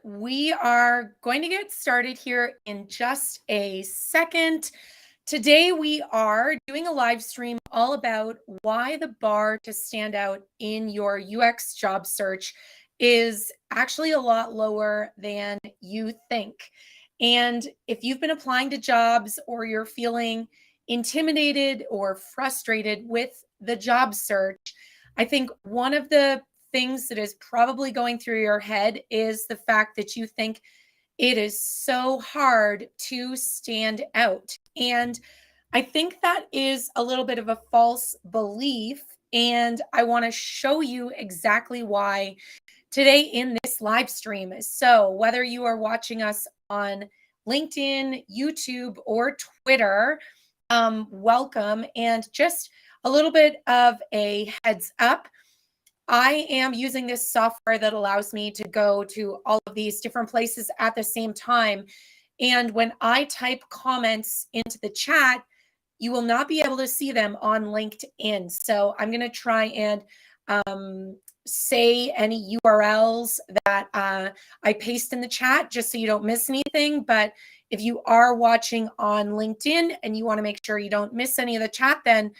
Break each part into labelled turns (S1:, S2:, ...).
S1: We are going to get started here in just a second. Today, we are doing a live stream all about why the bar to stand out in your UX job search is actually a lot lower than you think. And if you've been applying to jobs or you're feeling intimidated or frustrated with the job search, I think one of the things that is probably going through your head is the fact that you think it is so hard to stand out. And I think that is a little bit of a false belief. And I want to show you exactly why today in this live stream. So, whether you are watching us on LinkedIn, YouTube, or Twitter, welcome. And just a little bit of a heads up. I am using this software that allows me to go to all of these different places at the same time. And when I type comments into the chat, you will not be able to see them on LinkedIn. So I'm going to try and say any URLs that I paste in the chat just so you don't miss anything. But if you are watching on LinkedIn and you want to make sure you don't miss any of the chat, then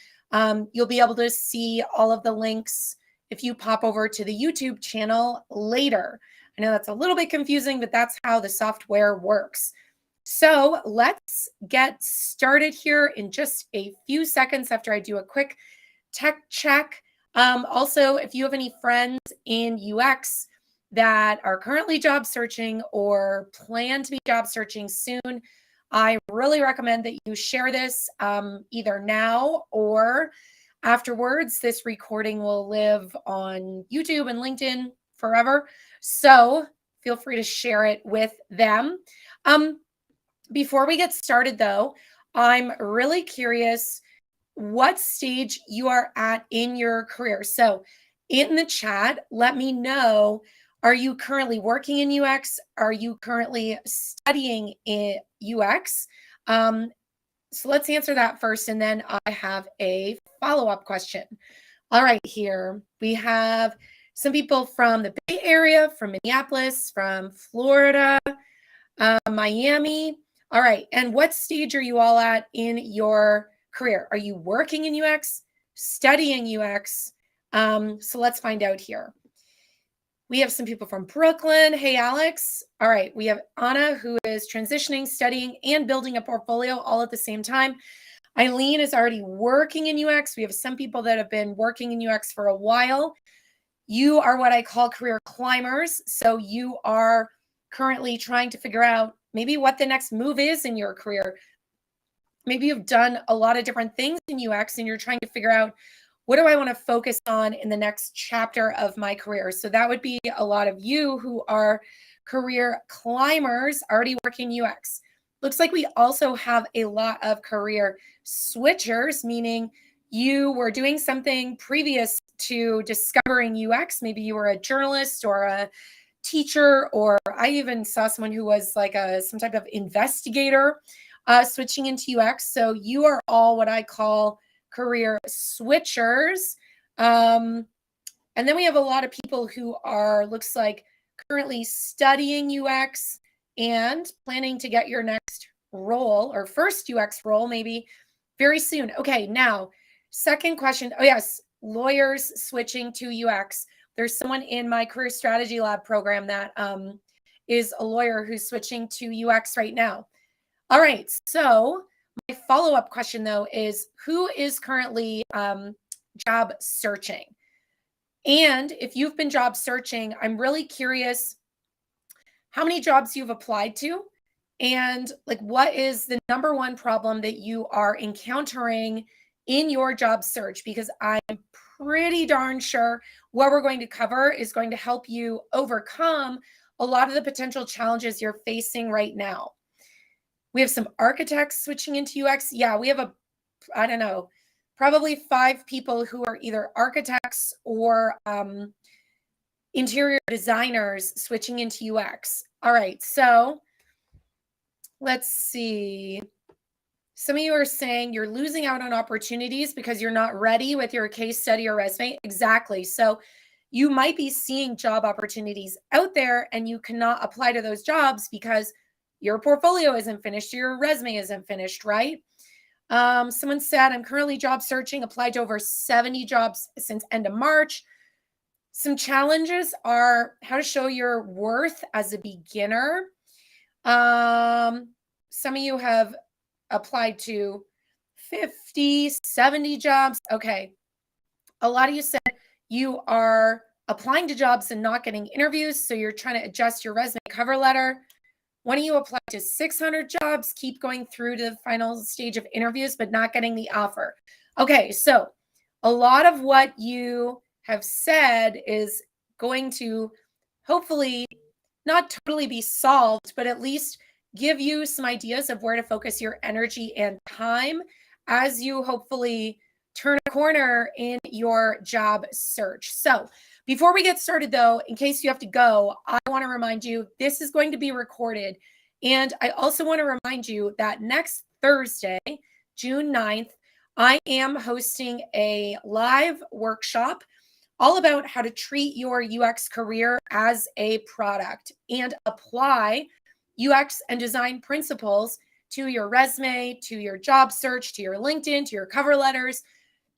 S1: you'll be able to see all of the links if you pop over to the YouTube channel later. I know that's a little bit confusing, but that's how the software works. So let's get started here in just a few seconds after I do a quick tech check. Also, if you have any friends in UX that are currently job searching or plan to be job searching soon, I really recommend that you share this either now or afterwards. This recording will live on YouTube and LinkedIn forever. So feel free to share it with them. Before we get started, though, I'm really curious what stage you are at in your career. So in the chat, let me know, are you currently working in UX? Are you currently studying in UX? So let's answer that first, and then I have a follow-up question. All right, here we have some people from the Bay Area, from Minneapolis, from Florida, Miami. All right, and what stage are you all at in your career? Are you working in UX, studying UX? So let's find out here. We have some people from Brooklyn. Hey, Alex. All right. We have Anna, who is transitioning, studying, and building a portfolio all at the same time. Eileen is already working in UX. We have some people that have been working in UX for a while. You are what I call career climbers. So you are currently trying to figure out maybe what the next move is in your career. Maybe you've done a lot of different things in UX and you're trying to figure out, what do I want to focus on in the next chapter of my career? So that would be a lot of you who are career climbers already working UX. Looks like we also have a lot of career switchers, meaning you were doing something previous to discovering UX. Maybe you were a journalist or a teacher, or I even saw someone who was like some type of investigator switching into UX. So you are all what I call career switchers. And then we have a lot of people who are, looks like, currently studying UX and planning to get your next role or first UX role maybe very soon. Okay, now, second question. Oh, yes, lawyers switching to UX. There's someone in my Career Strategy Lab program that is a lawyer who's switching to UX right now. All right, so my follow-up question, though, is who is currently job searching? And if you've been job searching, I'm really curious how many jobs you've applied to and like what is the number one problem that you are encountering in your job search, because I'm pretty darn sure what we're going to cover is going to help you overcome a lot of the potential challenges you're facing right now. We have some architects switching into UX. Yeah, we have I don't know, probably 5 people who are either architects or interior designers switching into UX. All right, so let's see. Some of you are saying you're losing out on opportunities because you're not ready with your case study or resume. Exactly. So you might be seeing job opportunities out there and you cannot apply to those jobs because your portfolio isn't finished, your resume isn't finished, right? Someone said, I'm currently job searching, applied to over 70 jobs since end of March. Some challenges are how to show your worth as a beginner. Some of you have applied to 50, 70 jobs. Okay. A lot of you said you are applying to jobs and not getting interviews. So you're trying to adjust your resume cover letter. When you apply to 600 jobs, keep going through to the final stage of interviews, but not getting the offer. Okay. So a lot of what you have said is going to hopefully not totally be solved, but at least give you some ideas of where to focus your energy and time as you hopefully turn a corner in your job search. So before we get started though, in case you have to go, I want to remind you, this is going to be recorded. And I also want to remind you that next Thursday, June 9th, I am hosting a live workshop all about how to treat your UX career as a product and apply UX and design principles to your resume, to your job search, to your LinkedIn, to your cover letters,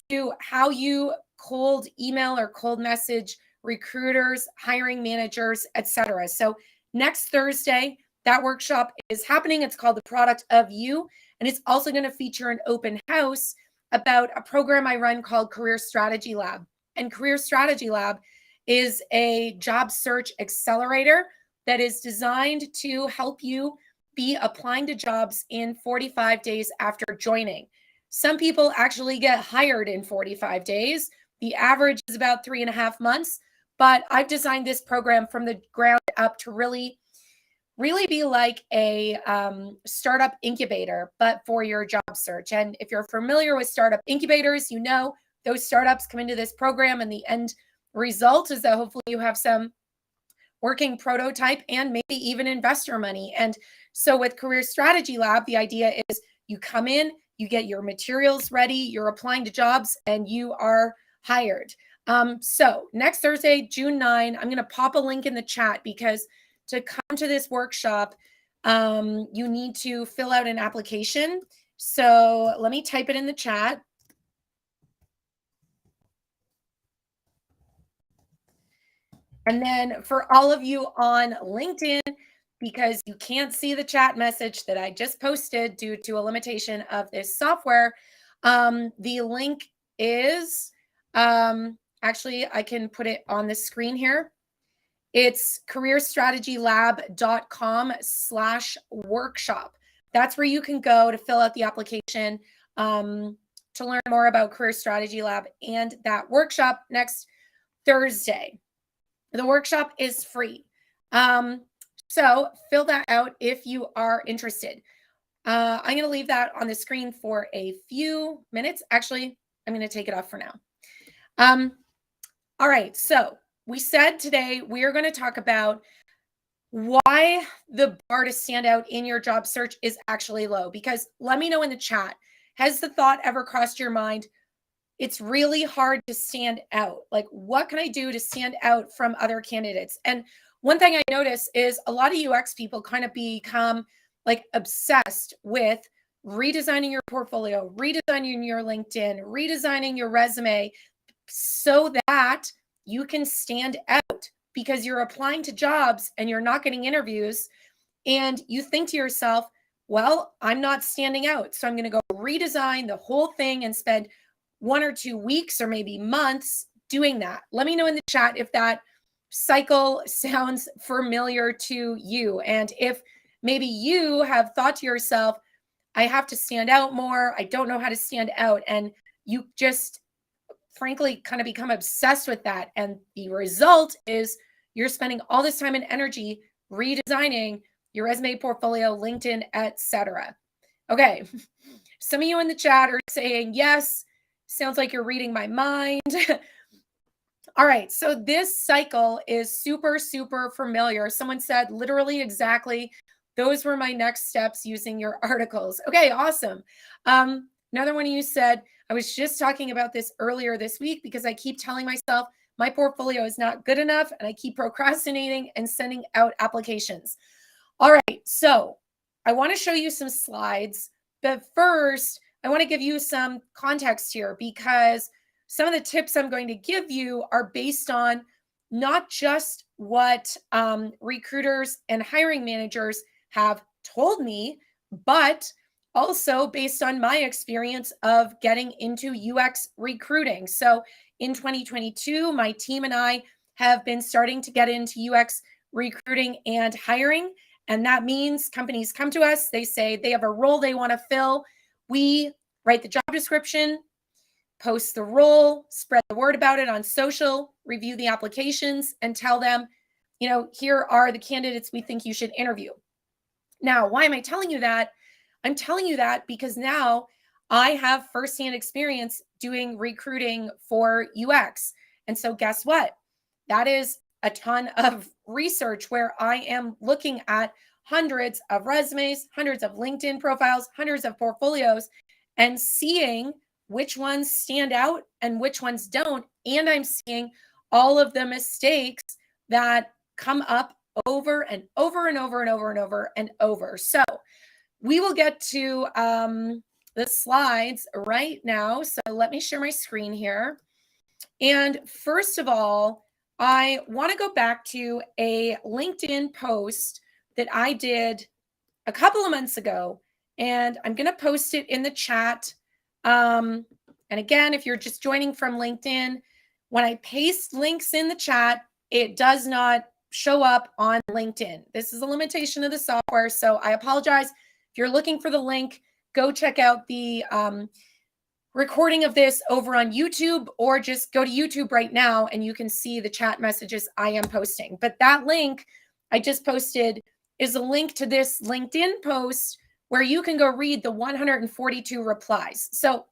S1: to how you cold email or cold message recruiters, hiring managers, etc. So next Thursday, that workshop is happening. It's called The Product of You, and it's also going to feature an open house about a program I run called Career Strategy Lab. And Career Strategy Lab is a job search accelerator that is designed to help you be applying to jobs in 45 days after joining. Some people actually get hired in 45 days. The average is about 3.5 months, but I've designed this program from the ground up to really be like a startup incubator, but for your job search. And if you're familiar with startup incubators, you know those startups come into this program and the end result is that hopefully you have some working prototype and maybe even investor money. And so with Career Strategy Lab, the idea is you come in, you get your materials ready, you're applying to jobs, and you are hired. So next Thursday, June 9, I'm going to pop a link in the chat because to come to this workshop, you need to fill out an application. So let me type it in the chat. And then for all of you on LinkedIn, because you can't see the chat message that I just posted due to a limitation of this software, the link is, actually, I can put it on the screen here. It's careerstrategylab.com/workshop. That's where you can go to fill out the application to learn more about Career Strategy Lab and that workshop next Thursday. The workshop is free. So fill that out if you are interested. I'm going to leave that on the screen for a few minutes. Actually, I'm going to take it off for now. All right. So we said today we are going to talk about why the bar to stand out in your job search is actually low. Because let me know in the chat, has the thought ever crossed your mind? It's really hard to stand out. Like, what can I do to stand out from other candidates? And one thing I notice is a lot of UX people kind of become like obsessed with redesigning your portfolio, redesigning your LinkedIn, redesigning your resume so that you can stand out because you're applying to jobs and you're not getting interviews. And you think to yourself, well, I'm not standing out. So I'm going to go redesign the whole thing and spend 1 or 2 weeks or maybe months doing that. Let me know in the chat if that cycle sounds familiar to you. And if maybe you have thought to yourself, I have to stand out more. I don't know how to stand out. And you just frankly kind of become obsessed with that. And the result is you're spending all this time and energy redesigning your resume, portfolio, LinkedIn, etc. Okay. Some of you in the chat are saying, yes, sounds like you're reading my mind. All right. So this cycle is super, super familiar. Someone said literally exactly, those were my next steps using your articles. Okay, awesome. Another one of you said, I was just talking about this earlier this week because I keep telling myself my portfolio is not good enough and I keep procrastinating and sending out applications. All right, so I want to show you some slides, but first I want to give you some context here, because some of the tips I'm going to give you are based on not just what recruiters and hiring managers have told me, but also based on my experience of getting into UX recruiting. So in 2022, my team and I have been starting to get into UX recruiting and hiring. And that means companies come to us, they say they have a role they want to fill. We write the job description, post the role, spread the word about it on social, review the applications, and tell them, here are the candidates we think you should interview. Now, why am I telling you that? I'm telling you that because now I have firsthand experience doing recruiting for UX. And so guess what? That is a ton of research where I am looking at hundreds of resumes, hundreds of LinkedIn profiles, hundreds of portfolios, and seeing which ones stand out and which ones don't. And I'm seeing all of the mistakes that come up over and over and over and over and over and over. So we will get to the slides right now. So let me share my screen here. And first of all, I want to go back to a LinkedIn post that I did a couple of months ago, and I'm going to post it in the chat. And again, if you're just joining from LinkedIn, when I paste links in the chat, it does not show up on LinkedIn. This is a limitation of the software, so I apologize. If you're looking for the link, go check out the recording of this over on YouTube, or just go to YouTube right now and you can see the chat messages I am posting. But that link I just posted is a link to this LinkedIn post where you can go read the 142 replies. So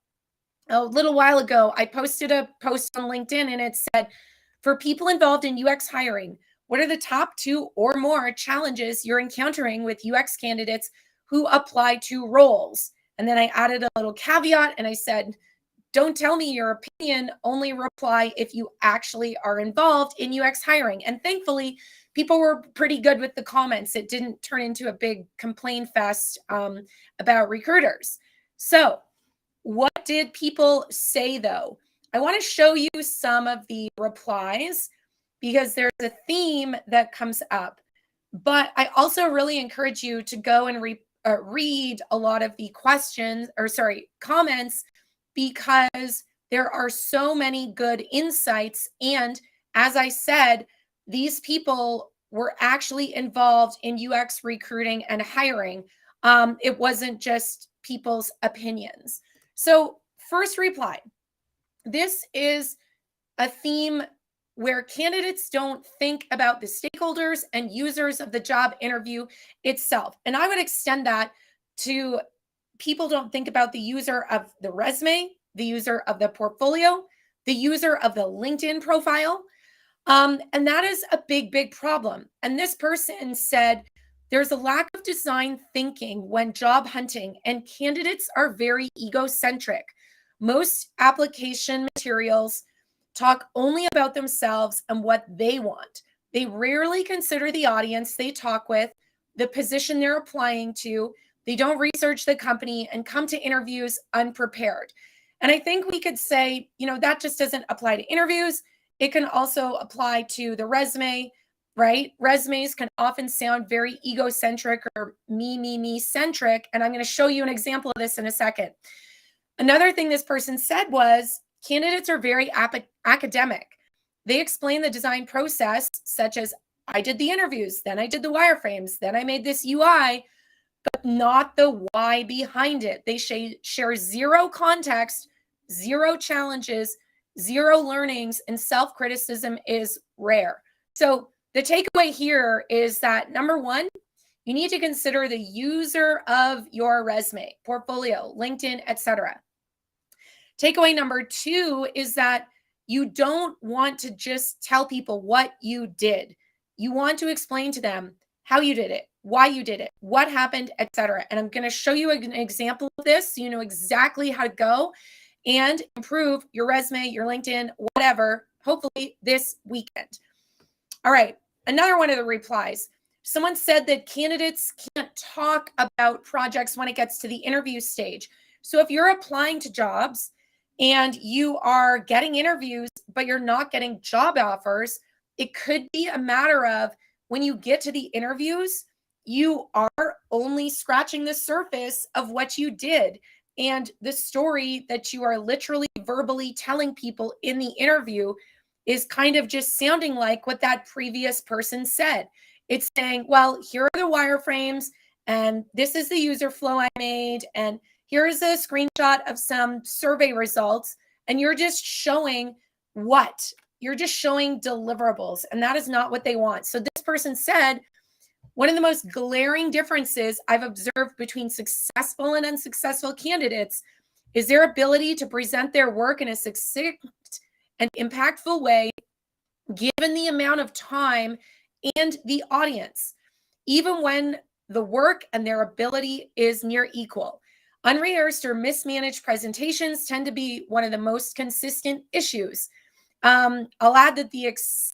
S1: a little while ago, I posted a post on LinkedIn and it said, for people involved in UX hiring, what are the top 2 or more challenges you're encountering with UX candidates who apply to roles? And then I added a little caveat and I said, don't tell me your opinion, only reply if you actually are involved in UX hiring. And thankfully, people were pretty good with the comments. It didn't turn into a big complaint fest about recruiters. So what did people say though? I want to show you some of the replies because there's a theme that comes up. But I also really encourage you to go and read a lot of the comments, because there are so many good insights. And as I said, these people were actually involved in UX recruiting and hiring. It wasn't just people's opinions. So first reply, this is a theme where candidates don't think about the stakeholders and users of the job interview itself. And I would extend that to people don't think about the user of the resume, the user of the portfolio, the user of the LinkedIn profile. And that is a big, big problem. And this person said, there's a lack of design thinking when job hunting, and candidates are very egocentric. Most application materials talk only about themselves and what they want. They rarely consider the audience they talk with, the position they're applying to. They don't research the company and come to interviews unprepared. And I think we could say, that just doesn't apply to interviews. It can also apply to the resume, right? Resumes can often sound very egocentric or me centric. And I'm going to show you an example of this in a second. Another thing this person said was, candidates are very academic. They explain the design process, such as, I did the interviews, then I did the wireframes, then I made this UI, but not the why behind it. They share zero context, zero challenges, zero learnings, and self-criticism is rare. So the takeaway here is that, number one, you need to consider the user of your resume, portfolio, LinkedIn, etc. Takeaway number 2 is that you don't want to just tell people what you did. You want to explain to them how you did it, why you did it, what happened, etc. And I'm going to show you an example of this so you know exactly how to go and improve your resume, your LinkedIn, whatever, hopefully this weekend. All right. Another one of the replies. Someone said that candidates can't talk about projects when it gets to the interview stage. So if you're applying to jobs and you are getting interviews, but you're not getting job offers, it could be a matter of when you get to the interviews, you are only scratching the surface of what you did. And the story that you are literally verbally telling people in the interview is kind of just sounding like what that previous person said. It's saying, well, here are the wireframes, and this is the user flow I made, and here's a screenshot of some survey results. And you're just showing what? You're just showing deliverables, and that is not what they want. So this person said, one of the most glaring differences I've observed between successful and unsuccessful candidates is their ability to present their work in a succinct and impactful way, given the amount of time and the audience, even when the work and their ability is near equal. Unrehearsed or mismanaged presentations tend to be one of the most consistent issues. I'll add that the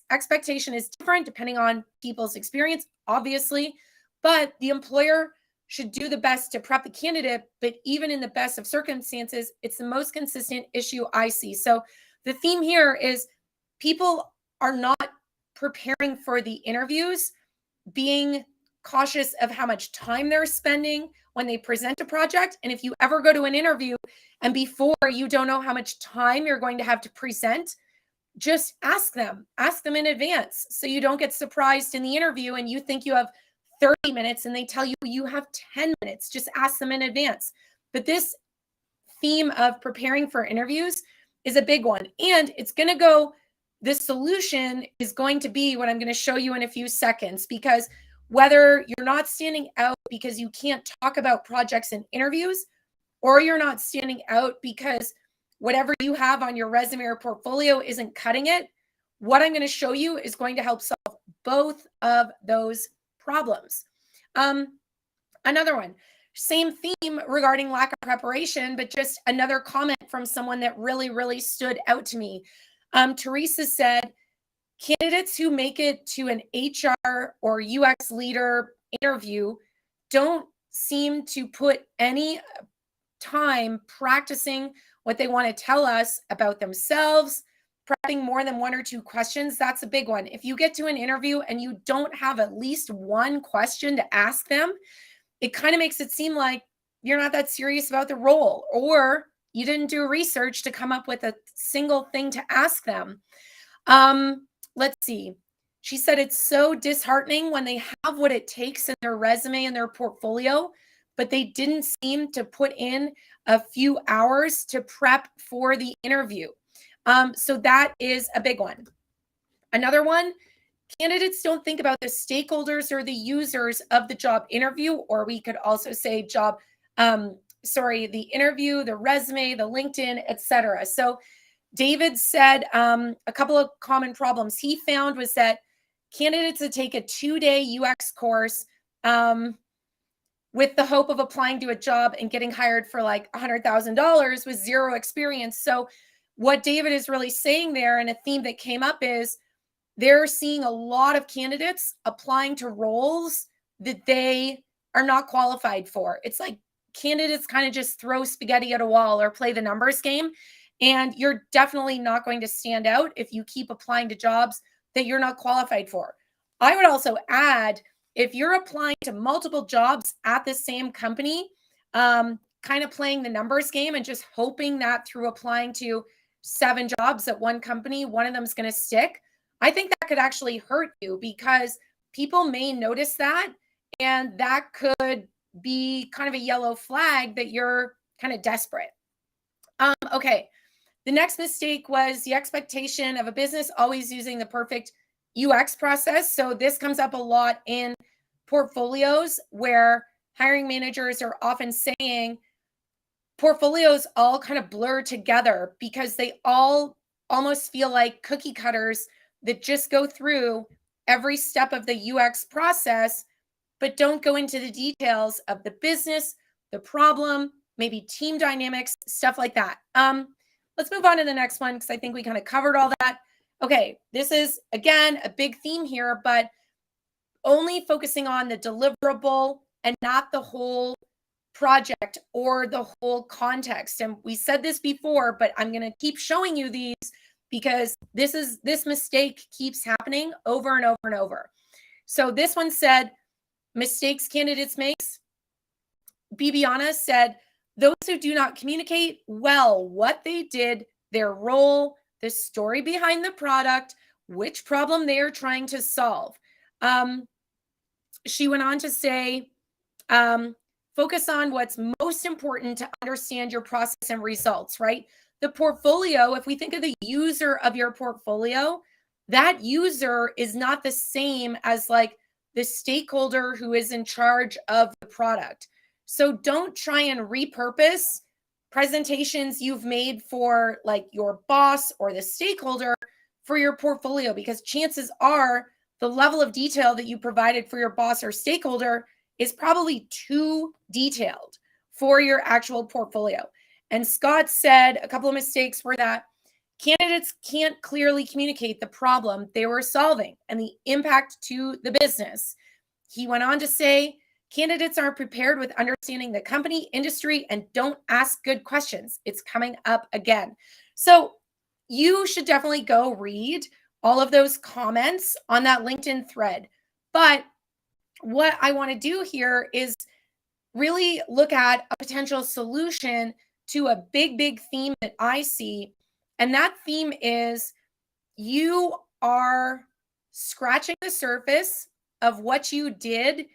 S1: expectation is different depending on people's experience, obviously, but the employer should do the best to prep the candidate. But even in the best of circumstances, it's the most consistent issue I see. So the theme here is people are not preparing for the interviews, being cautious of how much time they're spending when they present a project. And if you ever go to an interview and before you don't know how much time you're going to have to present, just ask them in advance so you don't get surprised in the interview and you think you have 30 minutes and they tell you you have 10 minutes. Just ask them in advance. But this theme of preparing for interviews is a big one. And it's going to go, the solution is going to be what I'm going to show you in a few seconds, because whether you're not standing out because you can't talk about projects in interviews, or you're not standing out because whatever you have on your resume or portfolio isn't cutting it, what I'm going to show you is going to help solve both of those problems. Another one, same theme regarding lack of preparation, but just another comment from someone that really stood out to me. Teresa said, candidates who make it to an HR or UX leader interview don't seem to put any time practicing what they want to tell us about themselves, prepping more than one or two questions. That's a big one. If you get to an interview and you don't have at least one question to ask them, it kind of makes it seem like you're not that serious about the role, or you didn't do research to come up with a single thing to ask them. Let's see. She said it's so disheartening when they have what it takes in their resume and their portfolio, but they didn't seem to put in a few hours to prep for the interview. So that is a big one. Another one, candidates don't think about the stakeholders or the users of the job interview, or we could also say the interview, the resume, the LinkedIn, etc. So David said a couple of common problems he found was that candidates that take a 2-day UX course with the hope of applying to a job and getting hired for like $100,000 with zero experience. So what David is really saying there, and a theme that came up, is they're seeing a lot of candidates applying to roles that they are not qualified for. It's like candidates kind of just throw spaghetti at a wall or play the numbers game. And you're definitely not going to stand out if you keep applying to jobs that you're not qualified for. I would also add, if you're applying to multiple jobs at the same company, kind of playing the numbers game and just hoping that through applying to 7 jobs at one company, one of them is going to stick, I think that could actually hurt you, because people may notice that, and that could be kind of a yellow flag that you're kind of desperate. Okay. The next mistake was the expectation of a business always using the perfect UX process. So this comes up a lot in portfolios, where hiring managers are often saying portfolios all kind of blur together because they all almost feel like cookie cutters that just go through every step of the UX process, but don't go into the details of the business, the problem, maybe team dynamics, stuff like that. Let's move on to the next one, because I think we kind of covered all that. Okay, this is, again, a big theme here, but only focusing on the deliverable and not the whole project or the whole context. And we said this before, but I'm going to keep showing you these because this mistake keeps happening over and over and over. So this one said, mistakes candidates makes. Bibiana said, those who do not communicate well what they did, their role, the story behind the product, which problem they are trying to solve. She went on to say, focus on what's most important to understand your process and results, right? The portfolio, if we think of the user of your portfolio, that user is not the same as like the stakeholder who is in charge of the product. So don't try and repurpose presentations you've made for like your boss or the stakeholder for your portfolio, because chances are the level of detail that you provided for your boss or stakeholder is probably too detailed for your actual portfolio. And Scott said a couple of mistakes were that candidates can't clearly communicate the problem they were solving and the impact to the business. He went on to say, candidates aren't prepared with understanding the company, industry, and don't ask good questions. It's coming up again. So you should definitely go read all of those comments on that LinkedIn thread. But what I want to do here is really look at a potential solution to a big theme that I see. And that theme is you are scratching the surface of what you did.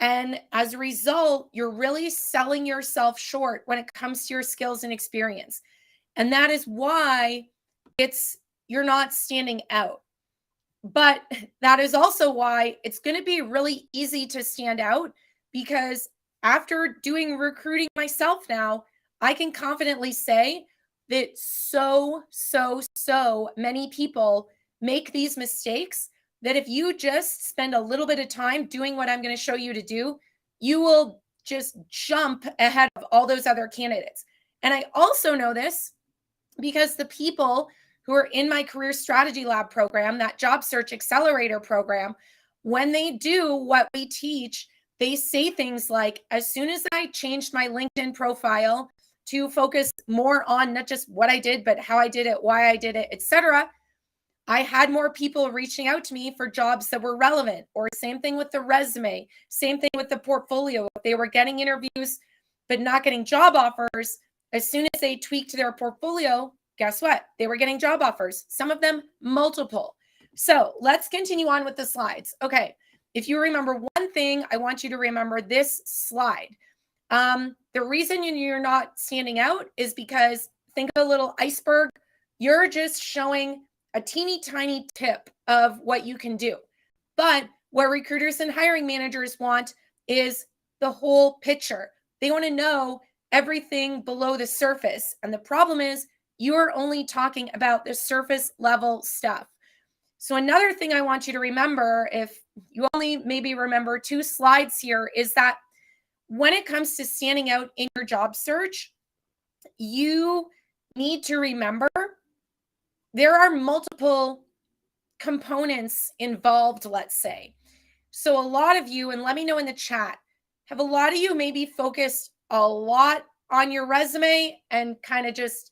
S1: And as a result, you're really selling yourself short when it comes to your skills and experience. And that is why you're not standing out. But that is also why it's going to be really easy to stand out, because after doing recruiting myself now, I can confidently say that so many people make these mistakes that if you just spend a little bit of time doing what I'm going to show you to do, you will just jump ahead of all those other candidates. And I also know this because the people who are in my Career Strategy Lab program, that job search accelerator program, when they do what we teach, they say things like, as soon as I changed my LinkedIn profile to focus more on not just what I did, but how I did it, why I did it, etc., I had more people reaching out to me for jobs that were relevant. Or same thing with the resume, same thing with the portfolio. If they were getting interviews but not getting job offers, as soon as they tweaked their portfolio, guess what? They were getting job offers, some of them multiple. So let's continue on with the slides. Okay, if you remember one thing, I want you to remember this slide. The reason you're not standing out is because think of a little iceberg. You're just showing a teeny tiny tip of what you can do. But what recruiters and hiring managers want is the whole picture. They want to know everything below the surface. And the problem is you're only talking about the surface level stuff. So another thing I want you to remember, if you only maybe remember 2 slides here, is that when it comes to standing out in your job search, you need to remember there are multiple components involved, let's say. So a lot of you, and let me know in the chat, have a lot of you maybe focused a lot on your resume and kind of just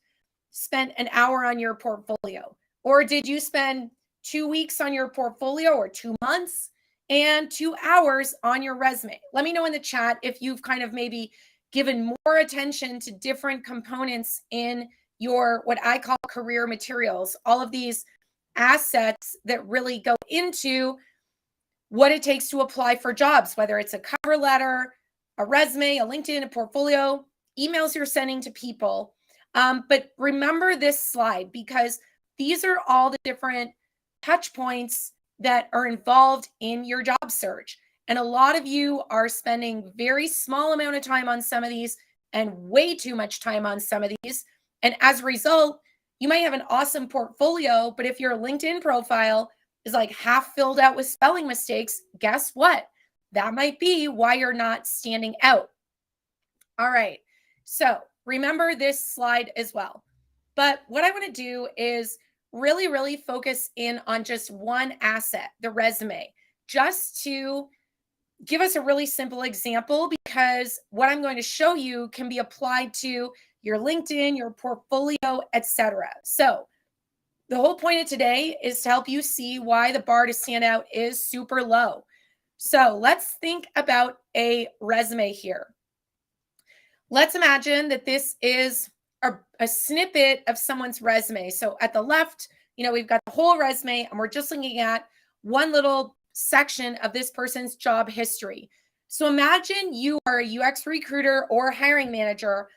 S1: spent an hour on your portfolio? Or did you spend 2 weeks on your portfolio or 2 months and 2 hours on your resume? Let me know in the chat if you've kind of maybe given more attention to different components in your, what I call career materials, all of these assets that really go into what it takes to apply for jobs, whether it's a cover letter, a resume, a LinkedIn, a portfolio, emails you're sending to people. But remember this slide, because these are all the different touch points that are involved in your job search. And a lot of you are spending very small amount of time on some of these and way too much time on some of these. And as a result, you might have an awesome portfolio, but if your LinkedIn profile is like half filled out with spelling mistakes, guess what? That might be why you're not standing out. All right. So remember this slide as well. But what I want to do is really, really focus in on just one asset, the resume, just to give us a really simple example, because what I'm going to show you can be applied to your LinkedIn, your portfolio, etc. So the whole point of today is to help you see why the bar to stand out is super low. So let's think about a resume here. Let's imagine that this is a snippet of someone's resume. So at the left, we've got the whole resume, and we're just looking at one little section of this person's job history. So imagine you are a UX recruiter or hiring manager,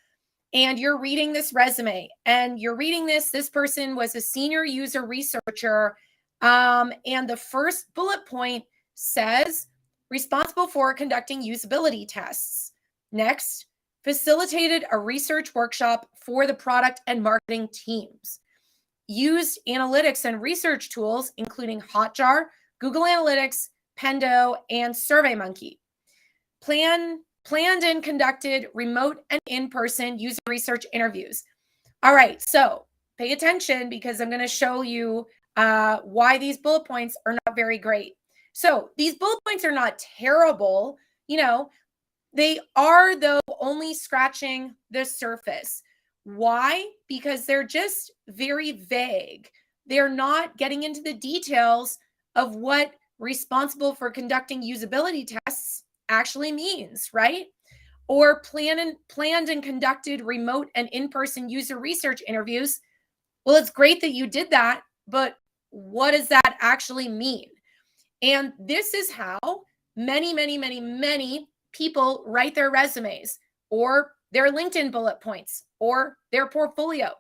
S1: and you're reading this resume, and you're reading this person was a senior user researcher, and the first bullet point says responsible for conducting usability tests. Next, facilitated a research workshop for the product and marketing teams, used analytics and research tools including Hotjar, Google Analytics, Pendo, and SurveyMonkey, planned and conducted remote and in-person user research interviews. All right, so pay attention, because I'm going to show you why these bullet points are not very great. So these bullet points are not terrible. They are, though, only scratching the surface. Why? Because they're just very vague. They're not getting into the details of what responsible for conducting usability tests actually means, right? Or planned and conducted remote and in-person user research interviews. Well, it's great that you did that, but what does that actually mean? And this is how many, many, many, many people write their resumes or their LinkedIn bullet points or their portfolio.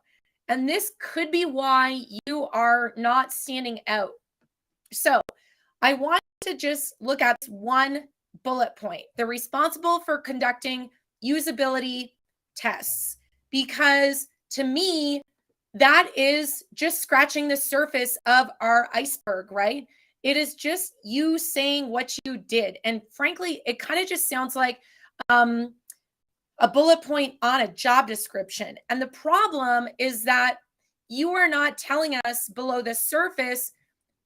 S1: And this could be why you are not standing out. So I want to just look at one bullet point, the responsible for conducting usability tests, because to me, that is just scratching the surface of our iceberg, right? It is just you saying what you did. And frankly, it kind of just sounds like a bullet point on a job description. And the problem is that you are not telling us below the surface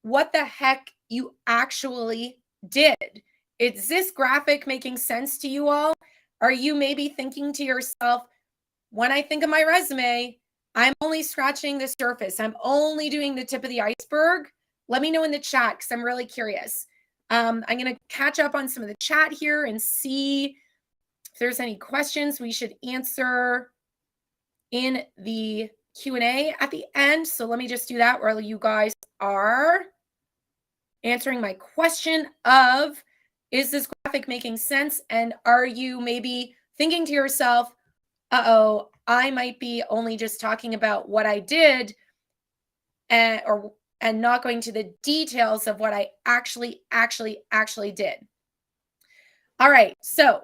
S1: what the heck you actually did. Is this graphic making sense to you all? Are you maybe thinking to yourself, when I think of my resume, I'm only scratching the surface. I'm only doing the tip of the iceberg? Let me know in the chat, because I'm really curious. I'm going to catch up on some of the chat here and see if there's any questions we should answer in the Q&A at the end. So let me just do that while you guys are answering my question of, is this graphic making sense? And are you maybe thinking to yourself, uh-oh, I might be only just talking about what I did and not going to the details of what I actually did. All right, so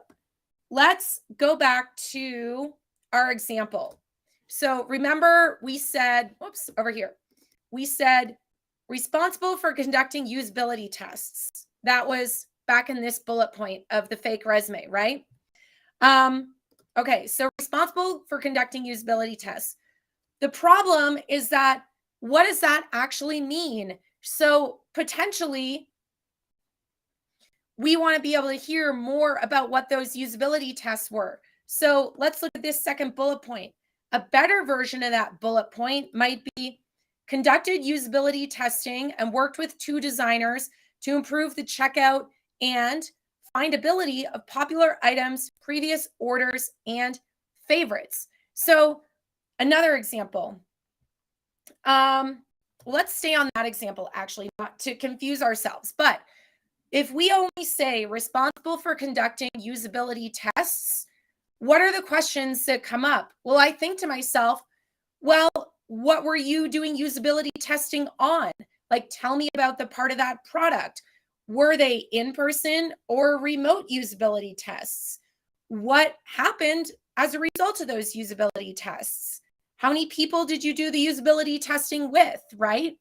S1: let's go back to our example. So remember, we said, whoops, over here. We said responsible for conducting usability tests. That was back in this bullet point of the fake resume, right? Okay, so responsible for conducting usability tests. The problem is that, what does that actually mean? So potentially, we want to be able to hear more about what those usability tests were. So let's look at this second bullet point. A better version of that bullet point might be conducted usability testing and worked with 2 designers to improve the checkout and findability of popular items, previous orders, and favorites. So another example. Let's stay on that example, actually, not to confuse ourselves. But if we only say responsible for conducting usability tests, what are the questions that come up? Well, I think to myself, well, what were you doing usability testing on? Like, tell me about the part of that product. Were they in-person or remote usability tests? What happened as a result of those usability tests? How many people did you do the usability testing with, right?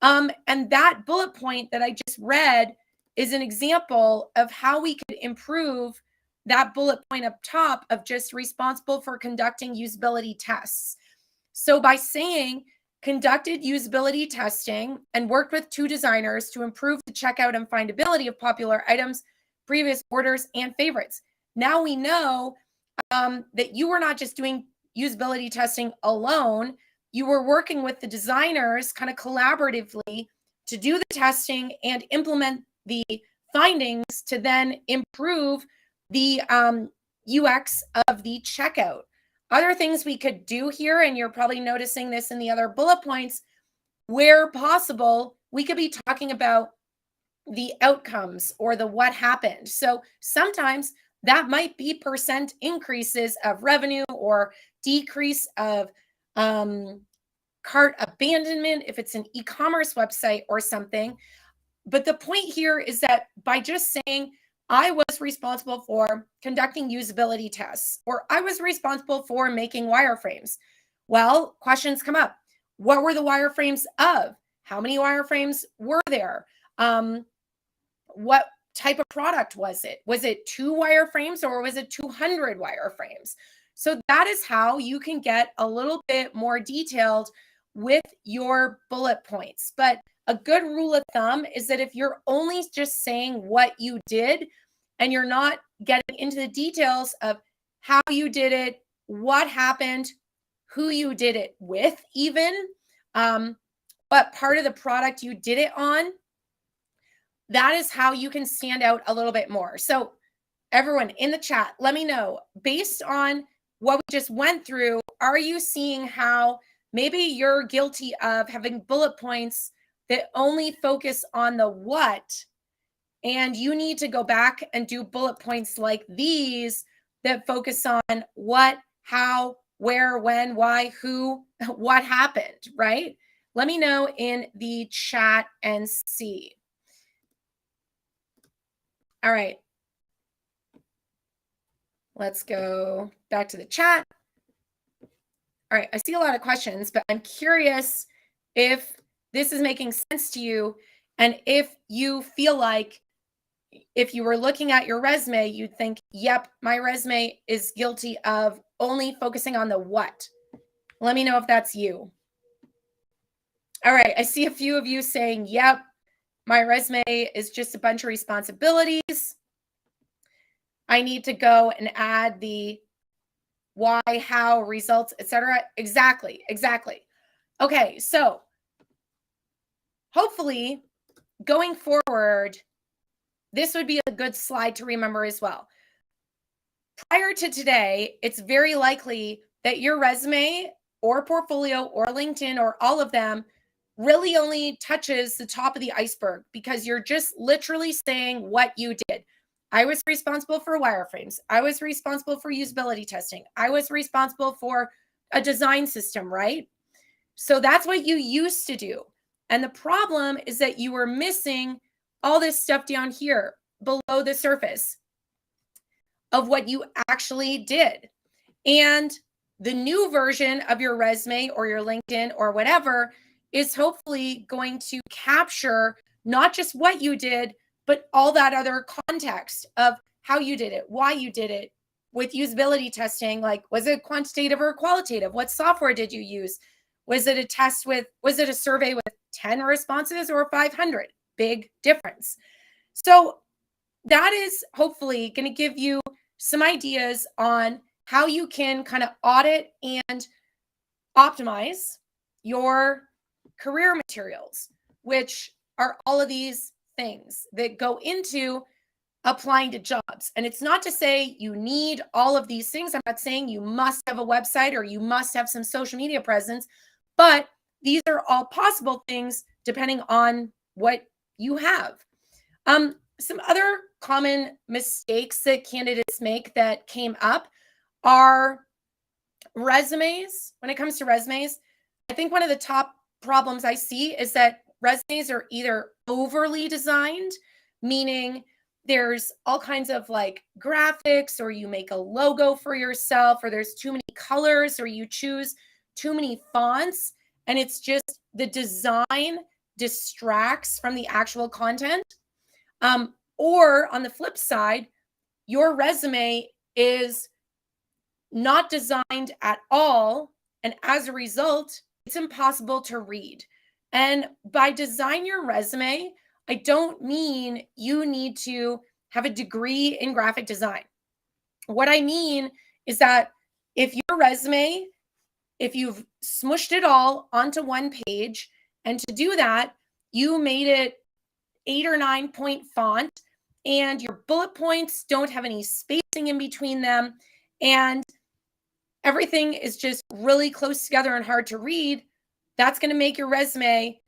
S1: And that bullet point that I just read is an example of how we could improve that bullet point up top of just responsible for conducting usability tests. So by saying conducted usability testing, and worked with 2 designers to improve the checkout and findability of popular items, previous orders, and favorites. Now we know that you were not just doing usability testing alone. You were working with the designers kind of collaboratively to do the testing and implement the findings to then improve the UX of the checkout. Other things we could do here, and you're probably noticing this in the other bullet points, where possible, we could be talking about the outcomes or the what happened. So sometimes that might be percent increases of revenue or decrease of cart abandonment if it's an e-commerce website or something. But the point here is that by just saying, I was responsible for conducting usability tests, or I was responsible for making wireframes. Well, questions come up. What were the wireframes of? How many wireframes were there? What type of product was it? Was it 2 wireframes or was it 200 wireframes? So that is how you can get a little bit more detailed with your bullet points. But a good rule of thumb is that if you're only just saying what you did and you're not getting into the details of how you did it, what happened, who you did it with even, what part of the product you did it on, that is how you can stand out a little bit more. So everyone in the chat, let me know, based on what we just went through, are you seeing how maybe you're guilty of having bullet points that only focus on the what, and you need to go back and do bullet points like these that focus on what, how, where, when, why, who, what happened, right? Let me know in the chat and see. All right. Let's go back to the chat. All right, I see a lot of questions, but I'm curious if this is making sense to you and if you feel like if you were looking at your resume, you'd think, yep, my resume is guilty of only focusing on the what. Let me know if that's you. All right, I see a few of you saying, yep, my resume is just a bunch of responsibilities. I need to go and add the why, how, results, etc. Exactly. Okay, so hopefully going forward, this would be a good slide to remember as well. Prior to today, it's very likely that your resume or portfolio or LinkedIn or all of them really only touches the top of the iceberg because you're just literally saying what you did. I was responsible for wireframes. I was responsible for usability testing. I was responsible for a design system, right? So that's what you used to do. And the problem is that you were missing all this stuff down here below the surface of what you actually did. And the new version of your resume or your LinkedIn or whatever is hopefully going to capture not just what you did, but all that other context of how you did it, why you did it. With usability testing, like, was it quantitative or qualitative? What software did you use? Was it a survey with 10 responses or 500? Big difference. So that is hopefully going to give you some ideas on how you can kind of audit and optimize your career materials, which are all of these things that go into applying to jobs. And it's not to say you need all of these things. I'm not saying you must have a website or you must have some social media presence, but these are all possible things depending on what you have. Some other common mistakes that candidates make that came up are resumes. When it comes to resumes, I think one of the top problems I see is that resumes are either overly designed, meaning there's all kinds of like graphics, or you make a logo for yourself, or there's too many colors, or you choose too many fonts, and it's just the design distracts from the actual content. Or on the flip side, your resume is not designed at all, and as a result, it's impossible to read. And by design your resume, I don't mean you need to have a degree in graphic design. What I mean is that if your resume, if you've smushed it all onto one page, and to do that, you made it 8 or 9 point font, and your bullet points don't have any spacing in between them, and everything is just really close together and hard to read, that's going to make your resume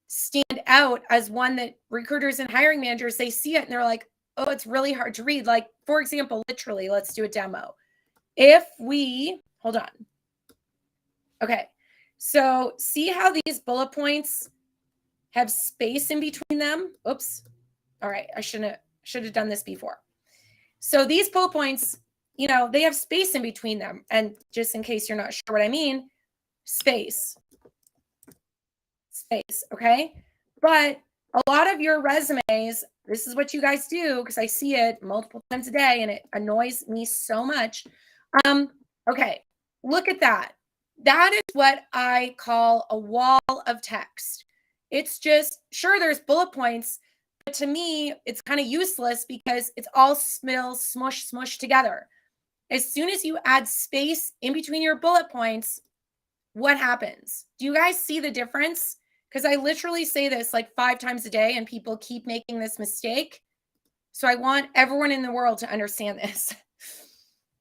S1: stand out as one that recruiters and hiring managers, they see it and they're like, oh, it's really hard to read. Like, for example, literally, let's do a demo. If we, hold on. Okay, so see how these bullet points have space in between them? Oops. All right, I should have done this before. So these bullet points, you know, they have space in between them. And just in case you're not sure what I mean, space, okay? But a lot of your resumes, this is what you guys do, because I see it multiple times a day and it annoys me so much. Okay, look at that. That is what I call a wall of text. It's just, sure, there's bullet points, but to me, it's kind of useless because it's all smush together. As soon as you add space in between your bullet points, what happens? Do you guys see the difference? Because I literally say this like 5 times a day and people keep making this mistake. So I want everyone in the world to understand this.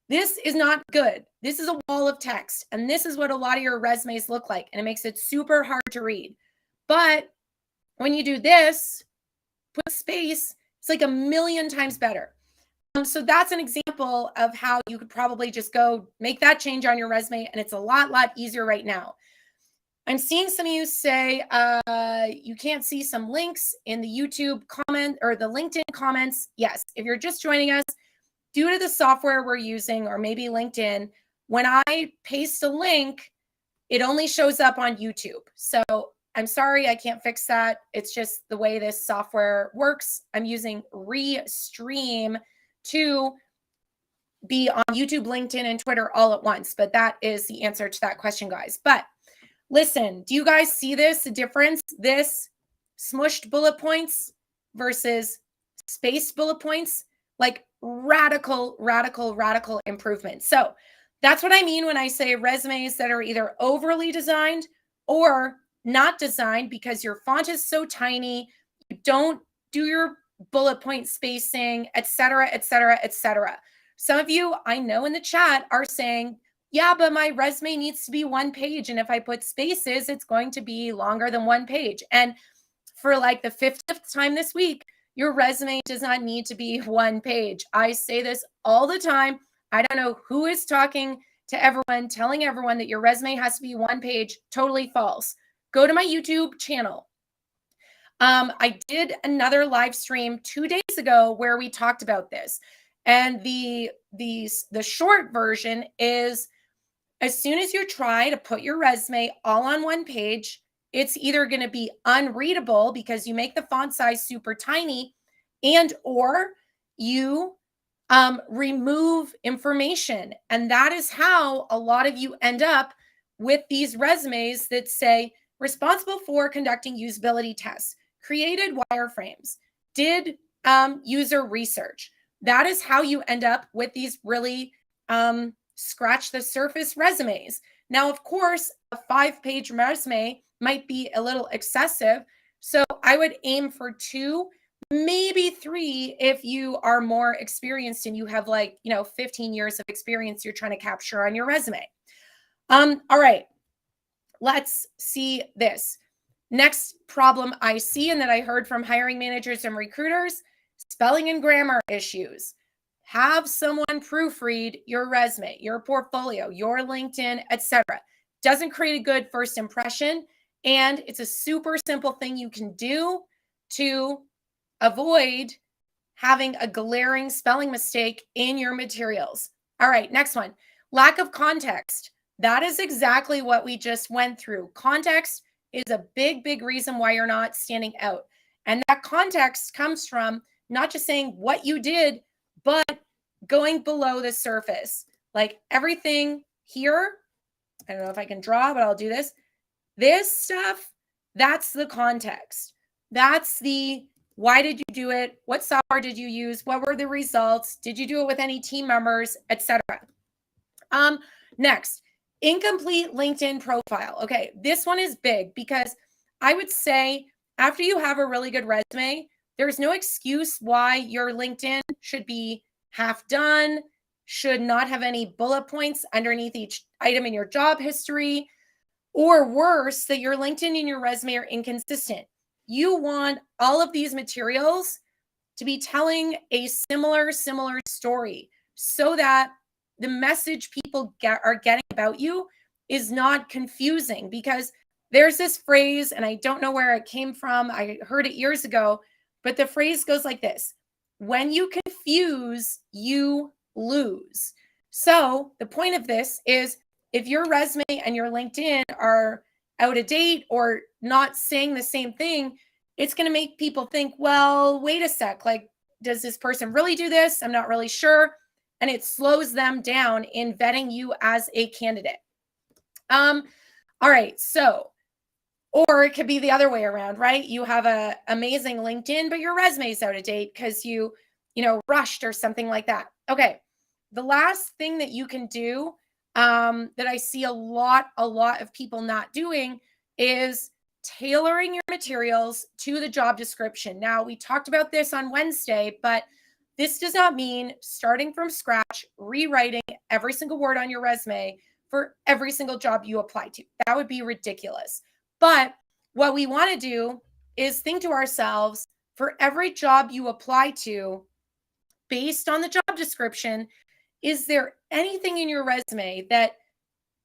S1: This is not good. This is a wall of text. And this is what a lot of your resumes look like. And it makes it super hard to read. But when you do this, put space, it's like a million times better. So that's an example of how you could probably just go make that change on your resume. And it's a lot easier right now. I'm seeing some of you say you can't see some links in the YouTube comment or the LinkedIn comments. Yes, if you're just joining us, due to the software we're using or maybe LinkedIn, when I paste a link, it only shows up on YouTube. So I'm sorry, I can't fix that. It's just the way this software works. I'm using Restream to be on YouTube, LinkedIn, and Twitter all at once. But that is the answer to that question, guys. But listen, do you guys see this, the difference? This smushed bullet points versus spaced bullet points, like radical improvement. So that's what I mean when I say resumes that are either overly designed or not designed because your font is so tiny, you don't do your bullet point spacing, etc. Some of you I know in the chat are saying, yeah, but my resume needs to be 1 page. And if I put spaces, it's going to be longer than 1 page. And for like the 50th time this week, your resume does not need to be 1 page. I say this all the time. I don't know who is talking to everyone, telling everyone that your resume has to be 1 page. Totally false. Go to my YouTube channel. I did another live stream 2 days ago where we talked about this. And the short version is, as soon as you try to put your resume all on 1 page, it's either going to be unreadable because you make the font size super tiny, and or you remove information. And that is how a lot of you end up with these resumes that say responsible for conducting usability tests, created wireframes, did user research. That is how you end up with these really scratch the surface resumes. Now, of course, a 5-page resume might be a little excessive. So I would aim for 2, maybe 3 if you are more experienced and you have 15 years of experience you're trying to capture on your resume. All right, let's see this. Next problem I see and that I heard from hiring managers and recruiters, spelling and grammar issues. Have someone proofread your resume, your portfolio, your LinkedIn, etc. Doesn't create a good first impression, and it's a super simple thing you can do to avoid having a glaring spelling mistake in your materials. All right, next one. Lack of context. That is exactly what we just went through. Context is a big reason why you're not standing out. And that context comes from not just saying what you did, but going below the surface. Like everything here, I don't know if I can draw, but I'll do this. This stuff, that's the context. That's the why did you do it? What software did you use? What were the results? Did you do it with any team members, etc.? Next, incomplete LinkedIn profile. Okay, this one is big because I would say after you have a really good resume, there's no excuse why your LinkedIn should be half done, should not have any bullet points underneath each item in your job history, or worse, that your LinkedIn and your resume are inconsistent. You want all of these materials to be telling a similar story so that the message people are getting about you is not confusing. Because there's this phrase, and I don't know where it came from. I heard it years ago, but the phrase goes like this: when you confuse, you lose. So the point of this is, if your resume and your LinkedIn are out of date or not saying the same thing, it's going to make people think, well, wait a sec, like, does this person really do this? I'm not really sure. And it slows them down in vetting you as a candidate. All right. So, or it could be the other way around, right? You have a amazing LinkedIn, but your resume is out of date because you rushed or something like that. Okay. The last thing that you can do that I see a lot of people not doing is tailoring your materials to the job description. Now, we talked about this on Wednesday, but this does not mean starting from scratch, rewriting every single word on your resume for every single job you apply to. That would be ridiculous. But what we want to do is think to ourselves, for every job you apply to, based on the job description, is there anything in your resume that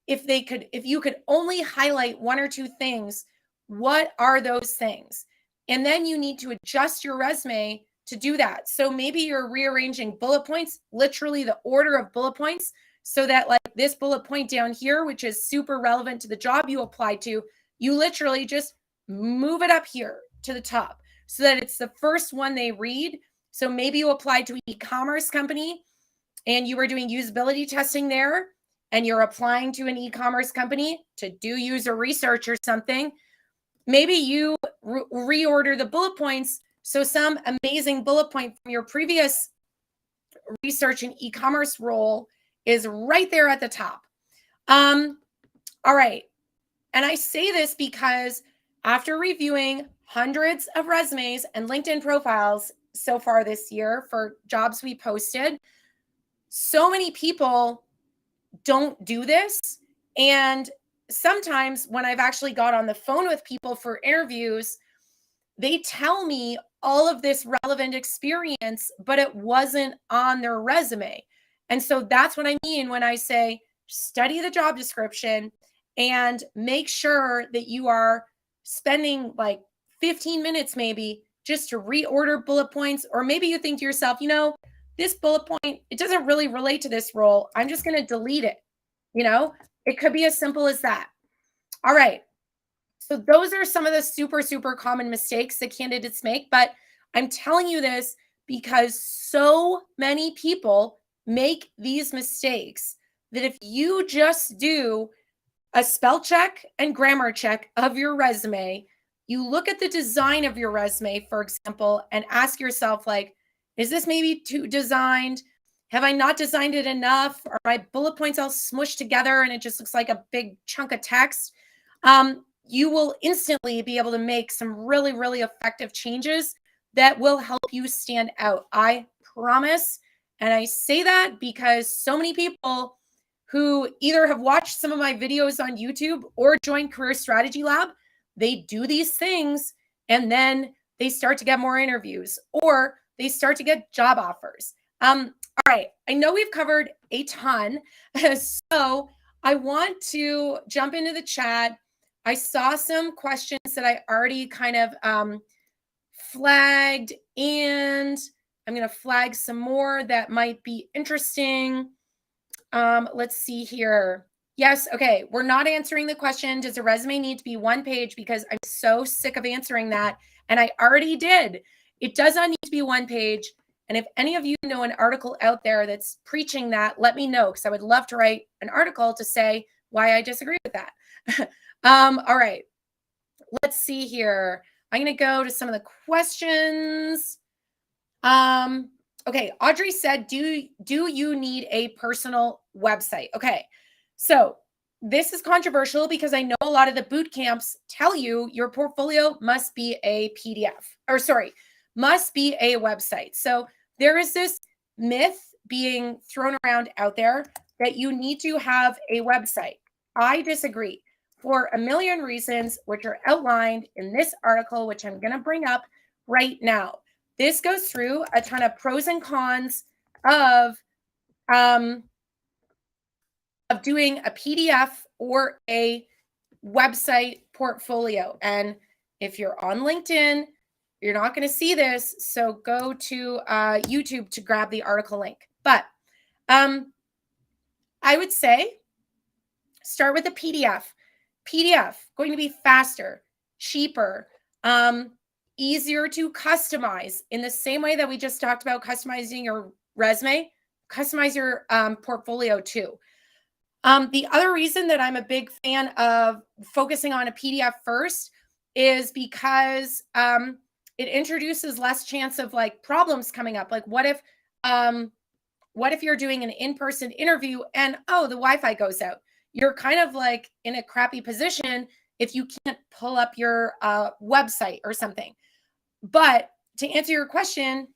S1: if you could only highlight one or two things, what are those things? And then you need to adjust your resume to do that. So maybe you're rearranging bullet points, literally the order of bullet points, so that like this bullet point down here, which is super relevant to the job you applied to, you literally just move it up here to the top so that it's the first one they read. So maybe you applied to an e-commerce company and you were doing usability testing there, and you're applying to an e-commerce company to do user research or something. Maybe you reorder the bullet points so some amazing bullet point from your previous research and e-commerce role is right there at the top. All right. And I say this because after reviewing hundreds of resumes and LinkedIn profiles so far this year for jobs we posted, so many people don't do this. And sometimes when I've actually got on the phone with people for interviews, they tell me all of this relevant experience, but it wasn't on their resume. And so that's what I mean when I say study the job description and make sure that you are spending like 15 minutes maybe just to reorder bullet points. Or maybe you think to yourself, this bullet point, it doesn't really relate to this role. I'm just going to delete it. It could be as simple as that. All right. So those are some of the super common mistakes that candidates make. But I'm telling you this because so many people make these mistakes that if you just do a spell check and grammar check of your resume, you look at the design of your resume, for example, and ask yourself, like, is this maybe too designed? Have I not designed it enough? Are my bullet points all smushed together and it just looks like a big chunk of text? You will instantly be able to make some really effective changes that will help you stand out. I promise. And I say that because so many people who either have watched some of my videos on YouTube or joined Career Strategy Lab, they do these things and then they start to get more interviews or they start to get job offers. All right. I know we've covered a ton. So I want to jump into the chat. I saw some questions that I already kind of flagged, and I'm going to flag some more that might be interesting. Let's see here. Yes. Okay. We're not answering the question, does a resume need to be one page? Because I'm so sick of answering that. And I already did. It does not need to be one page. And if any of you know an article out there that's preaching that, let me know, because I would love to write an article to say why I disagree with that. All right. Let's see here. I'm going to go to some of the questions. Okay. Audrey said, do you need a personal website? Okay. So this is controversial because I know a lot of the boot camps tell you your portfolio must be a PDF, or sorry, must be a website. So there is this myth being thrown around out there that you need to have a website. I disagree for a million reasons, which are outlined in this article, which I'm going to bring up right now. This goes through a ton of pros and cons of doing a PDF or a website portfolio. And if you're on LinkedIn, you're not going to see this. So go to YouTube to grab the article link. But I would say start with a PDF. PDF going to be faster, cheaper, easier to customize in the same way that we just talked about customizing your resume. Customize your portfolio too. The other reason that I'm a big fan of focusing on a PDF first is because it introduces less chance of like problems coming up. Like what if you're doing an in-person interview and the Wi-Fi goes out? You're kind of like in a crappy position if you can't pull up your website or something. But to answer your question,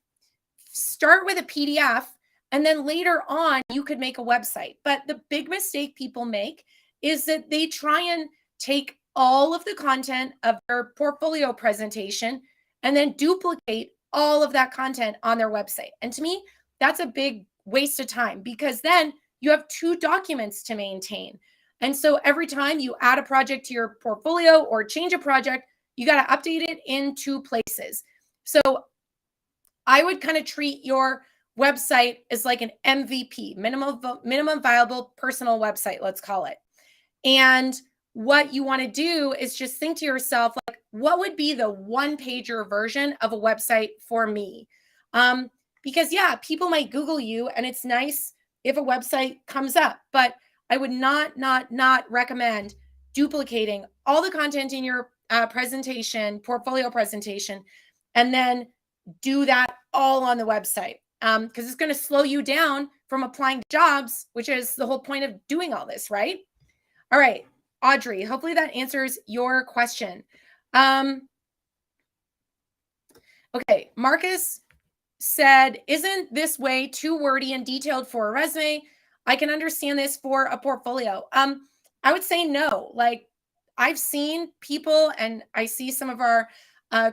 S1: start with a PDF. And then later on, you could make a website. But the big mistake people make is that they try and take all of the content of their portfolio presentation and then duplicate all of that content on their website. And to me, that's a big waste of time because then you have two documents to maintain. And so every time you add a project to your portfolio or change a project, you got to update it in two places. So I would kind of treat your website is like an MVP, minimum viable personal website, let's call it. And what you want to do is just think to yourself, like, what would be the one-pager version of a website for me? Because yeah, people might Google you and it's nice if a website comes up, but I would not recommend duplicating all the content in your portfolio presentation, and then do that all on the website. Because it's going to slow you down from applying jobs, which is the whole point of doing all this, right? All right, Audrey, hopefully that answers your question. Okay, Marcus said, isn't this way too wordy and detailed for a resume? I can understand this for a portfolio. I would say no. Like, I've seen people, and I see some of our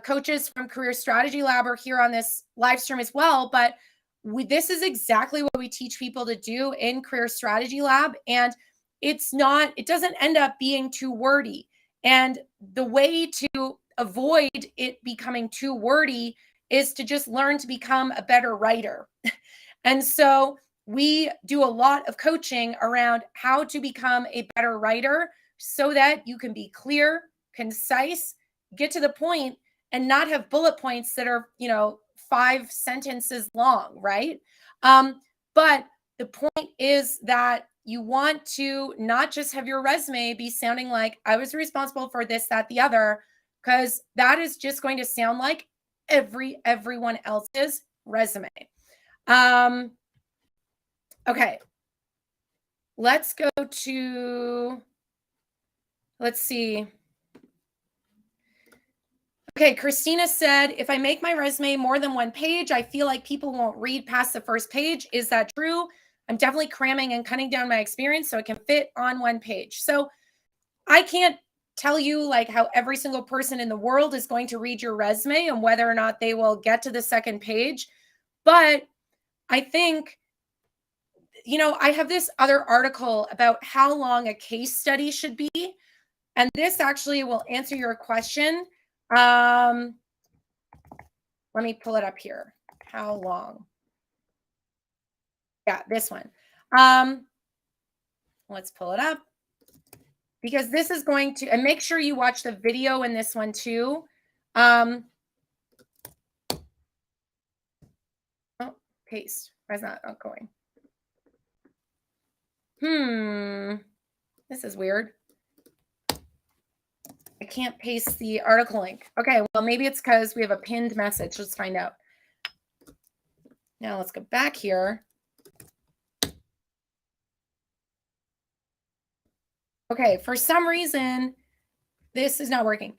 S1: coaches from Career Strategy Lab are here on this live stream as well, but this is exactly what we teach people to do in Career Strategy Lab. And it doesn't end up being too wordy. And the way to avoid it becoming too wordy is to just learn to become a better writer. And so we do a lot of coaching around how to become a better writer so that you can be clear, concise, get to the point, and not have bullet points that are, 5 sentences long, right? But the point is that you want to not just have your resume be sounding like I was responsible for this, that, the other, because that is just going to sound like everyone else's resume. Okay. Let's go to, let's see. Okay, Christina said, if I make my resume more than one page, I feel like people won't read past the first page. Is that true? I'm definitely cramming and cutting down my experience so it can fit on one page. So I can't tell you like how every single person in the world is going to read your resume and whether or not they will get to the second page. But I think, I have this other article about how long a case study should be. And this actually will answer your question. Let me pull it up here. How long? Yeah, this one. Let's pull it up because this is going to, and make sure you watch the video in this one too. Oh, paste. Why is that not going? This is weird. I can't paste the article link. Okay, well, maybe it's because we have a pinned message. Let's find out. Now let's go back here. Okay, for some reason, this is not working.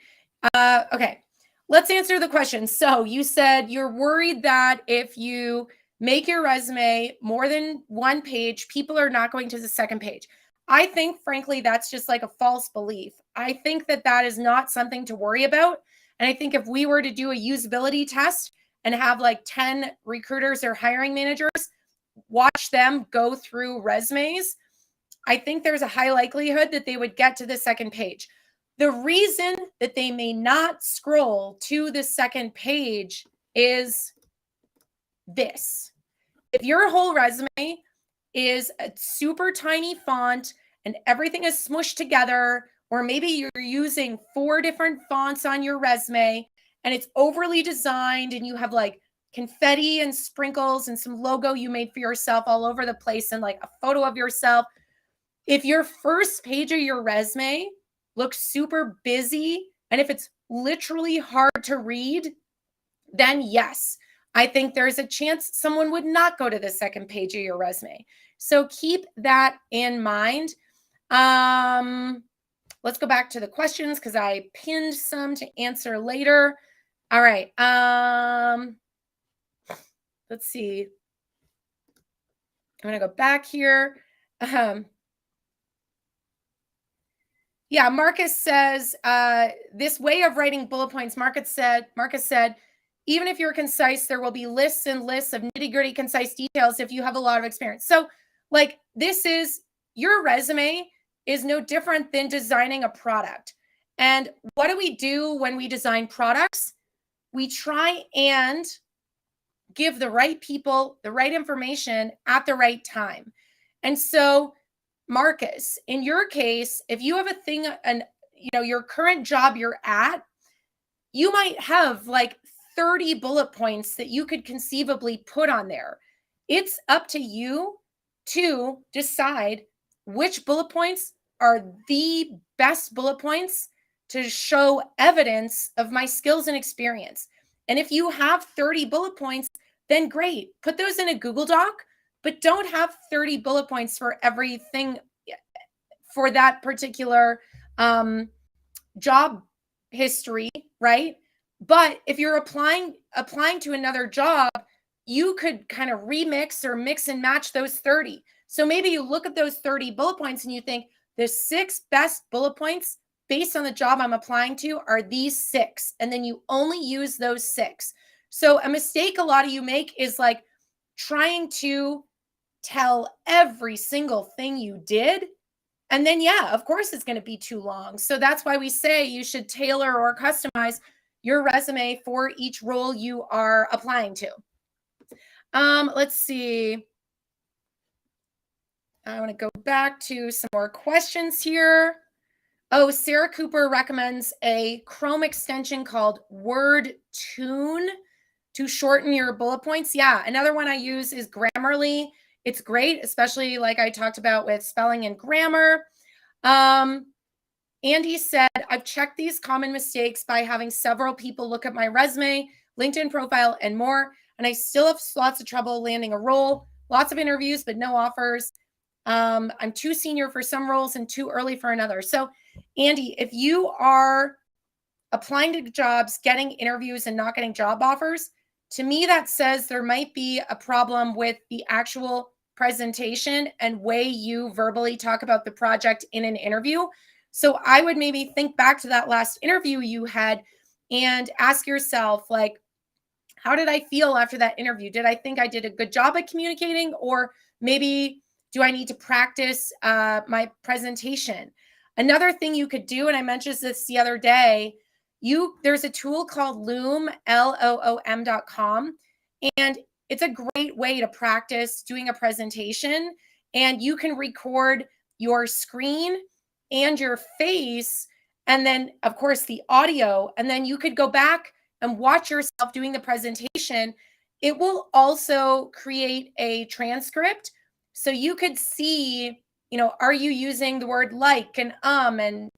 S1: Okay, let's answer the question. So you said you're worried that if you make your resume more than one page, people are not going to the second page. I think, frankly, that's just like a false belief. I think that that is not something to worry about. And I think if we were to do a usability test and have like 10 recruiters or hiring managers, watch them go through resumes, I think there's a high likelihood that they would get to the second page. The reason that they may not scroll to the second page is this. If your whole resume is a super tiny font and everything is smushed together, or maybe you're using 4 different fonts on your resume and it's overly designed and you have like confetti and sprinkles and some logo you made for yourself all over the place and like a photo of yourself. If your first page of your resume looks super busy and if it's literally hard to read, then yes, I think there's a chance someone would not go to the second page of your resume. So keep that in mind. Let's go back to the questions because I pinned some to answer later. All right. Let's see. I'm going to go back here. Yeah, Marcus says, this way of writing bullet points, Marcus said, even if you're concise, there will be lists and lists of nitty-gritty concise details if you have a lot of experience. So like this is, your resume is no different than designing a product. And what do we do when we design products? We try and give the right people the right information at the right time. And so Marcus, in your case, if you have a thing and your current job you're at, you might have like 30 bullet points that you could conceivably put on there. It's up to you to decide which bullet points are the best bullet points to show evidence of my skills and experience. And if you have 30 bullet points, then great. Put those in a Google Doc, but don't have 30 bullet points for everything for that particular job history, right? But if you're applying to another job, you could kind of remix or mix and match those 30. So maybe you look at those 30 bullet points and you think the 6 best bullet points based on the job I'm applying to are these 6. And then you only use those 6. So a mistake a lot of you make is like trying to tell every single thing you did. And then, yeah, of course, it's going to be too long. So that's why we say you should tailor or customize your resume for each role you are applying to. Let's see. I want to go back to some more questions here. Oh, Sarah Cooper recommends a Chrome extension called Word Tune to shorten your bullet points. Yeah, another one I use is Grammarly. It's great, especially like I talked about with spelling and grammar. Andy said, I've checked these common mistakes by having several people look at my resume, LinkedIn profile, and more, and I still have lots of trouble landing a role, lots of interviews, but no offers. I'm too senior for some roles and too early for another. So, Andy, if you are applying to jobs, getting interviews, and not getting job offers, to me, that says there might be a problem with the actual presentation and way you verbally talk about the project in an interview. So I would maybe think back to that last interview you had and ask yourself, like, how did I feel after that interview? Did I think I did a good job at communicating, or maybe do I need to practice my presentation? Another thing you could do, and I mentioned this the other day, there's a tool called Loom, Loom.com, and it's a great way to practice doing a presentation. And you can record your screen and your face, and then, of course, the audio, and then you could go back and watch yourself doing the presentation. It will also create a transcript, so you could see, are you using the word like and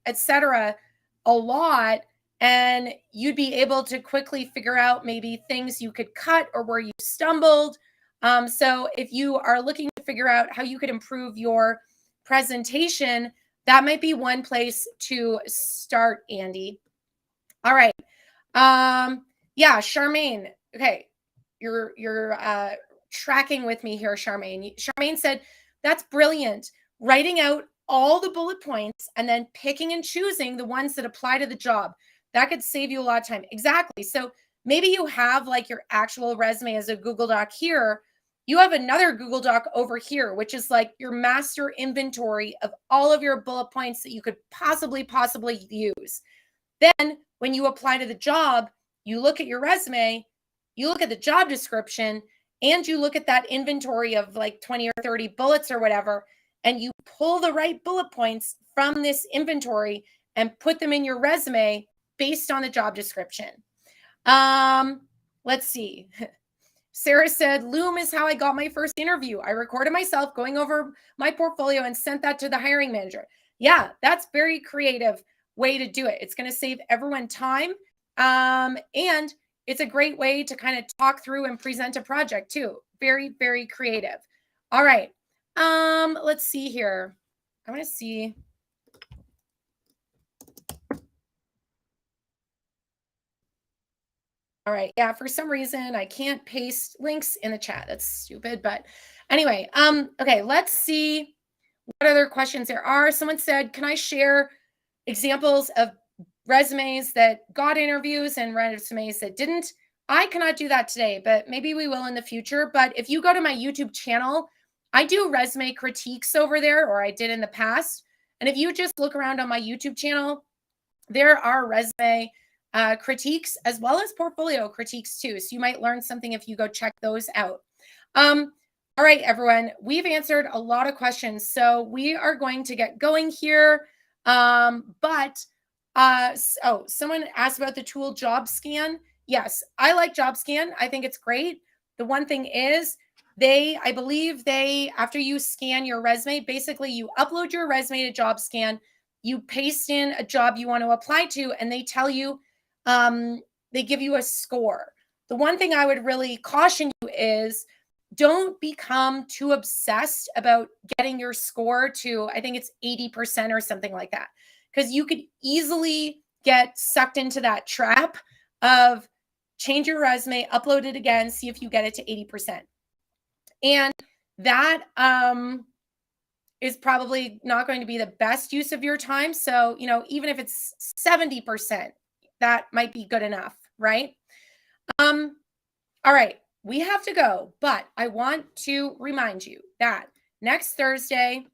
S1: etc. a lot, and you'd be able to quickly figure out maybe things you could cut or where you stumbled. So if you are looking to figure out how you could improve your presentation, that might be one place to start, Andy. All right. Yeah, Charmaine. Okay. You're tracking with me here, Charmaine. Charmaine said, that's brilliant. Writing out all the bullet points and then picking and choosing the ones that apply to the job. That could save you a lot of time. Exactly. So maybe you have like your actual resume as a Google Doc here. You have another Google Doc over here, which is like your master inventory of all of your bullet points that you could possibly use. Then when you apply to the job, you look at your resume, you look at the job description, and you look at that inventory of like 20 or 30 bullets or whatever, and you pull the right bullet points from this inventory and put them in your resume based on the job description. Let's see. Sarah said, Loom is how I got my first interview. I recorded myself going over my portfolio and sent that to the hiring manager. Yeah, that's very creative way to do it. It's going to save everyone time. And it's a great way to kind of talk through and present a project too. Very, very creative. All right. Let's see here. I want to see. All right. Yeah, for some reason I can't paste links in the chat. That's stupid. But anyway, okay, let's see what other questions there are. Someone said, can I share examples of resumes that got interviews and resumes that didn't? I cannot do that today, but maybe we will in the future. But if you go to my YouTube channel, I do resume critiques over there, or I did in the past. And if you just look around on my YouTube channel, there are resume critiques as well as portfolio critiques too. So you might learn something if you go check those out. All right, everyone, we've answered a lot of questions. So we are going to get going here. So someone asked about the tool JobScan. Yes, I like JobScan. I think it's great. The one thing is I believe after you scan your resume, basically you upload your resume to JobScan, you paste in a job you want to apply to, and they tell you, they give you a score. The one thing I would really caution you is don't become too obsessed about getting your score to, I think it's 80% or something like that, because you could easily get sucked into that trap of change your resume, upload it again, see if you get it to 80%. And that is probably not going to be the best use of your time. So, even if it's 70%, that might be good enough, right? All right, we have to go, but I want to remind you that next Thursday,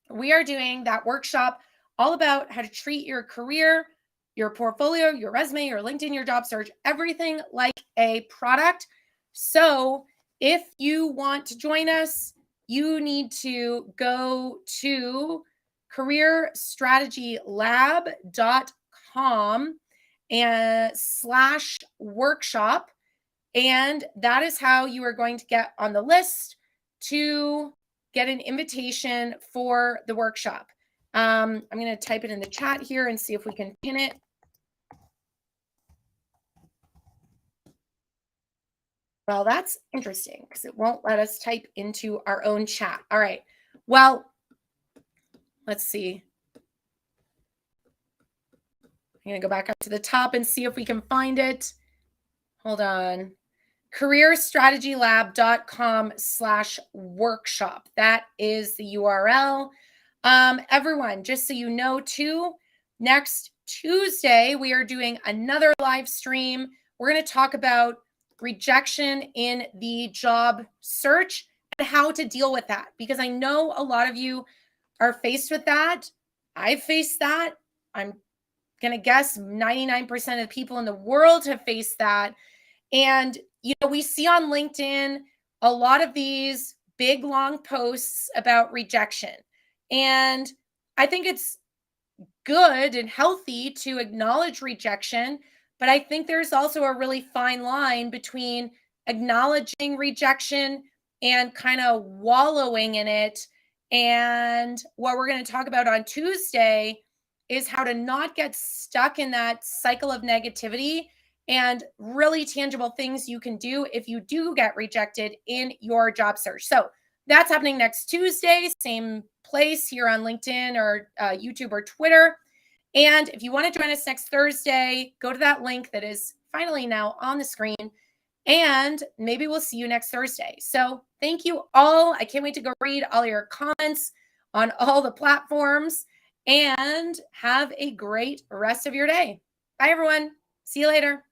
S1: we are doing that workshop all about how to treat your career, your portfolio, your resume, your LinkedIn, your job search, everything like a product. So if you want to join us, you need to go to careerstrategylab.com and /workshop. And that is how you are going to get on the list to get an invitation for the workshop. I'm going to type it in the chat here and see if we can pin it. Well, that's interesting because it won't let us type into our own chat. All right. Well, let's see. I'm going to go back up to the top and see if we can find it. Hold on. careerstrategylab.com /workshop. That is the URL. Everyone, just so you know too, next Tuesday, we are doing another live stream. We're going to talk about rejection in the job search and how to deal with that, because I know a lot of you are faced with that. I've faced that. I'm going to guess 99% of people in the world have faced that. And, we see on LinkedIn a lot of these big, long posts about rejection. And I think it's good and healthy to acknowledge rejection, but I think there's also a really fine line between acknowledging rejection and kind of wallowing in it. And what we're going to talk about on Tuesday is how to not get stuck in that cycle of negativity and really tangible things you can do if you do get rejected in your job search. So that's happening next Tuesday, same place here on LinkedIn or YouTube or Twitter. And if you want to join us next Thursday, go to that link that is finally now on the screen, and maybe we'll see you next Thursday. So thank you all. I can't wait to go read all your comments on all the platforms, and have a great rest of your day. Bye, everyone. See you later.